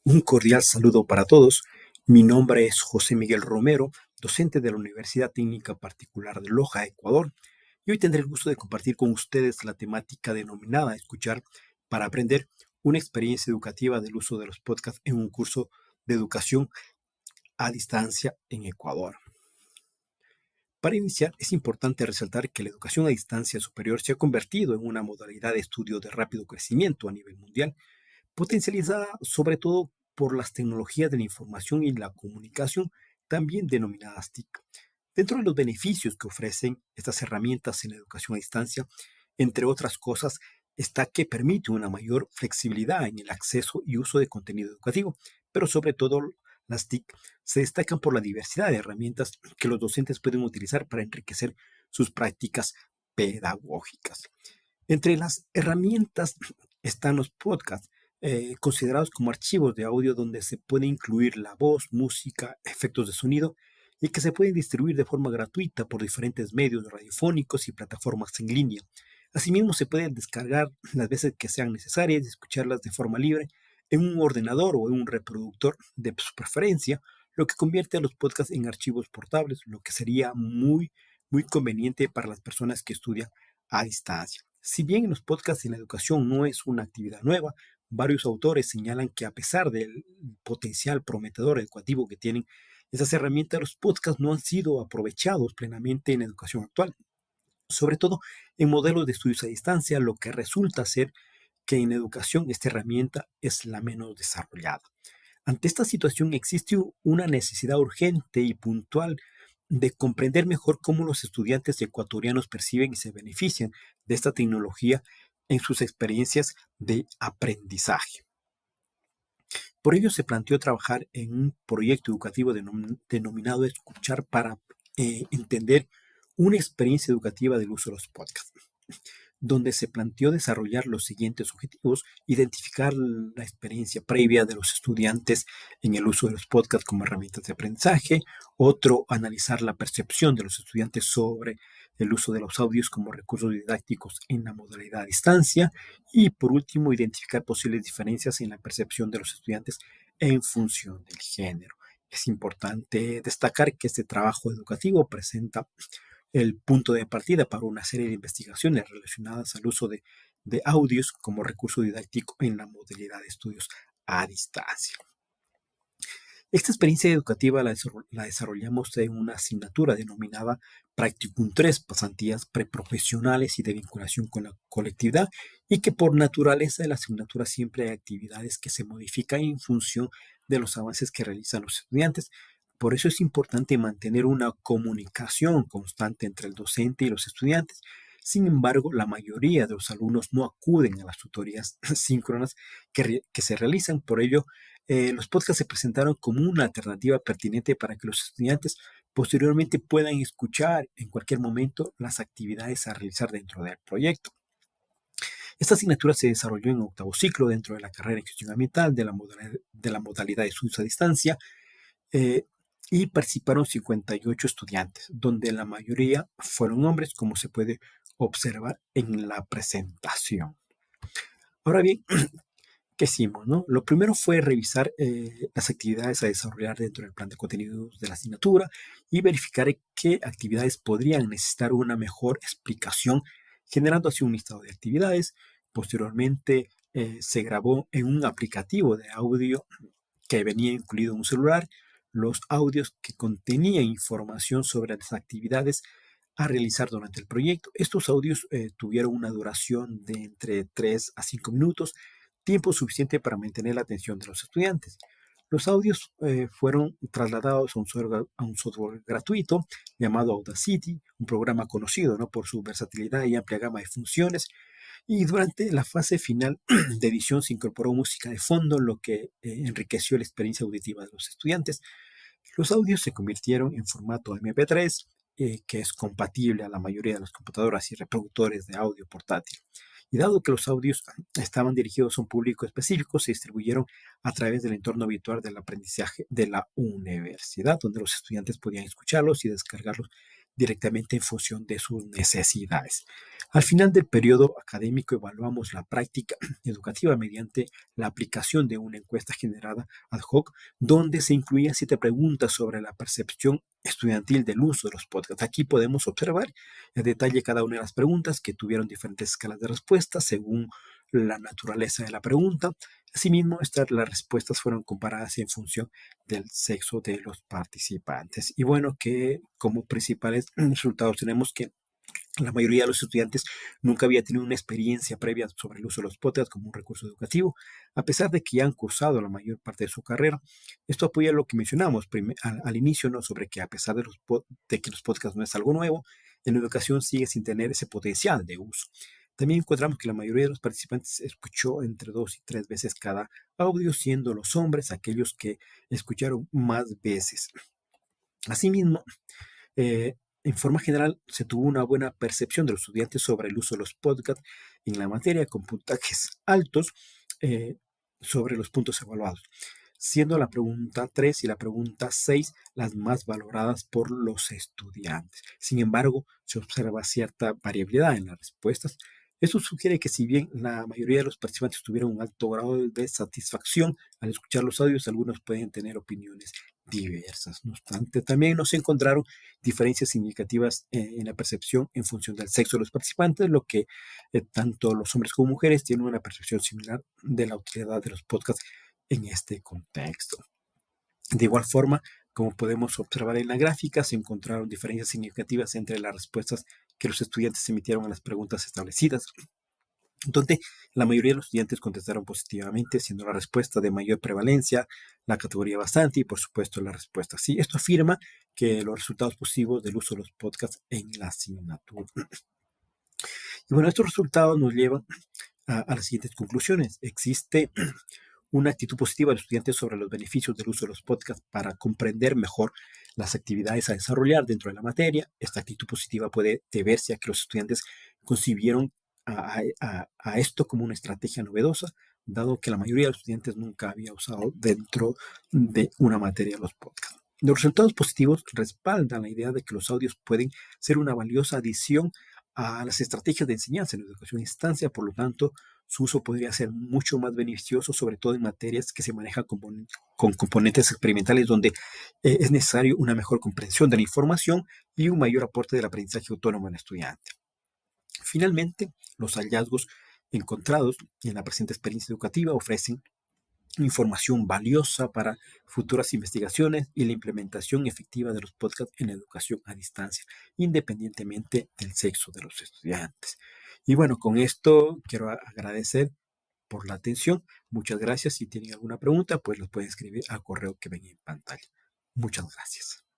Un cordial saludo para todos. Mi nombre es José Miguel Romero, docente de la Universidad Técnica Particular de Loja, Ecuador, y hoy tendré el gusto de compartir con ustedes la temática denominada Escuchar para aprender, una experiencia educativa del uso de los podcasts en un curso de educación a distancia en Ecuador. Para iniciar, es importante resaltar que la educación a distancia superior se ha convertido en una modalidad de estudio de rápido crecimiento a nivel mundial, potencializada sobre todo por las tecnologías de la información y la comunicación, también denominadas TIC. Dentro de los beneficios que ofrecen estas herramientas en la educación a distancia, entre otras cosas, está que permite una mayor flexibilidad en el acceso y uso de contenido educativo, pero sobre todo las TIC se destacan por la diversidad de herramientas que los docentes pueden utilizar para enriquecer sus prácticas pedagógicas. Entre las herramientas están los podcasts, considerados como archivos de audio donde se puede incluir la voz, música, efectos de sonido y que se pueden distribuir de forma gratuita por diferentes medios radiofónicos y plataformas en línea. Asimismo, se pueden descargar las veces que sean necesarias y escucharlas de forma libre en un ordenador o en un reproductor de su preferencia, lo que convierte a los podcasts en archivos portables, lo que sería muy conveniente para las personas que estudian a distancia. Si bien los podcasts en la educación no es una actividad nueva, varios autores señalan que a pesar del potencial prometedor educativo que tienen esas herramientas, los podcasts no han sido aprovechados plenamente en la educación actual, sobre todo en modelos de estudios a distancia, lo que resulta ser que en educación esta herramienta es la menos desarrollada. Ante esta situación existe una necesidad urgente y puntual de comprender mejor cómo los estudiantes ecuatorianos perciben y se benefician de esta tecnología en sus experiencias de aprendizaje. Por ello se planteó trabajar en un proyecto educativo denominado Escuchar para entender una experiencia educativa del uso de los podcasts, donde se planteó desarrollar los siguientes objetivos: identificar la experiencia previa de los estudiantes en el uso de los podcasts como herramientas de aprendizaje; otro, analizar la percepción de los estudiantes sobre el uso de los audios como recursos didácticos en la modalidad a distancia; y por último, identificar posibles diferencias en la percepción de los estudiantes en función del género. Es importante destacar que este trabajo educativo presenta el punto de partida para una serie de investigaciones relacionadas al uso de audios como recurso didáctico en la modalidad de estudios a distancia. Esta experiencia educativa la desarrollamos en una asignatura denominada Practicum 3, pasantías preprofesionales y de vinculación con la colectividad, y que por naturaleza de la asignatura siempre hay actividades que se modifican en función de los avances que realizan los estudiantes. Por eso es importante mantener una comunicación constante entre el docente y los estudiantes. Sin embargo, la mayoría de los alumnos no acuden a las tutorías síncronas que se realizan. Por ello, los podcasts se presentaron como una alternativa pertinente para que los estudiantes posteriormente puedan escuchar en cualquier momento las actividades a realizar dentro del proyecto. Esta asignatura se desarrolló en octavo ciclo dentro de la carrera en gestión ambiental de la modalidad de estudios a distancia, eh, y participaron 58 estudiantes, donde la mayoría fueron hombres, como se puede observar en la presentación. Ahora bien, ¿qué hicimos, no? Lo primero fue revisar las actividades a desarrollar dentro del plan de contenidos de la asignatura y verificar qué actividades podrían necesitar una mejor explicación, generando así un listado de actividades. Posteriormente, se grabó en un aplicativo de audio que venía incluido en un celular los audios que contenían información sobre las actividades a realizar durante el proyecto. Estos audios tuvieron una duración de entre 3 a 5 minutos, tiempo suficiente para mantener la atención de los estudiantes. Los audios fueron trasladados a un software gratuito llamado Audacity, un programa conocido, ¿no?, por su versatilidad y amplia gama de funciones. Y durante la fase final de edición se incorporó música de fondo, lo que enriqueció la experiencia auditiva de los estudiantes. Los audios se convirtieron en formato MP3, que es compatible a la mayoría de las computadoras y reproductores de audio portátil. Y dado que los audios estaban dirigidos a un público específico, se distribuyeron a través del entorno virtual del aprendizaje de la universidad, donde los estudiantes podían escucharlos y descargarlos directamente en función de sus necesidades. Al final del periodo académico evaluamos la práctica educativa mediante la aplicación de una encuesta generada ad hoc, donde se incluían 7 preguntas sobre la percepción estudiantil del uso de los podcasts. Aquí podemos observar en detalle cada una de las preguntas que tuvieron diferentes escalas de respuesta según la naturaleza de la pregunta. Asimismo, las respuestas fueron comparadas en función del sexo de los participantes. Y bueno, que como principales resultados tenemos que la mayoría de los estudiantes nunca había tenido una experiencia previa sobre el uso de los podcasts como un recurso educativo, a pesar de que ya han cursado la mayor parte de su carrera. Esto apoya lo que mencionamos al inicio, ¿no? Sobre que a pesar de que los podcasts no es algo nuevo, en la educación sigue sin tener ese potencial de uso. También encontramos que la mayoría de los participantes escuchó entre 2 y 3 veces cada audio, siendo los hombres aquellos que escucharon más veces. Asimismo, eh, en forma general, se tuvo una buena percepción de los estudiantes sobre el uso de los podcasts en la materia con puntajes altos eh, sobre los puntos evaluados, siendo la pregunta 3 y la pregunta 6 las más valoradas por los estudiantes. Sin embargo, se observa cierta variabilidad en las respuestas. Esto sugiere que si bien la mayoría de los participantes tuvieron un alto grado de satisfacción al escuchar los audios, algunos pueden tener opiniones diversas. No obstante, también nos encontraron diferencias significativas en la percepción en función del sexo de los participantes, lo que tanto los hombres como mujeres tienen una percepción similar de la utilidad de los podcasts en este contexto. De igual forma, como podemos observar en la gráfica, se encontraron diferencias significativas entre las respuestas que los estudiantes emitieron a las preguntas establecidas, donde la mayoría de los estudiantes contestaron positivamente, siendo la respuesta de mayor prevalencia la categoría bastante y por supuesto la respuesta sí. Esto afirma que los resultados positivos del uso de los podcasts en la asignatura. Y bueno, estos resultados nos llevan a las siguientes conclusiones. Existe una actitud positiva de los estudiantes sobre los beneficios del uso de los podcasts para comprender mejor las actividades a desarrollar dentro de la materia. Esta actitud positiva puede deberse a que los estudiantes concibieron a esto como una estrategia novedosa, dado que la mayoría de los estudiantes nunca había usado dentro de una materia los podcasts. Los resultados positivos respaldan la idea de que los audios pueden ser una valiosa adición a las estrategias de enseñanza en la educación a distancia. Por lo tanto, su uso podría ser mucho más beneficioso, sobre todo en materias que se manejan con componentes experimentales, donde es necesario una mejor comprensión de la información y un mayor aporte del aprendizaje autónomo al estudiante. Finalmente, los hallazgos encontrados en la presente experiencia educativa ofrecen información valiosa para futuras investigaciones y la implementación efectiva de los podcasts en la educación a distancia, independientemente del sexo de los estudiantes. Y bueno, con esto quiero agradecer por la atención. Muchas gracias. Si tienen alguna pregunta, pues los pueden escribir al correo que ven en pantalla. Muchas gracias.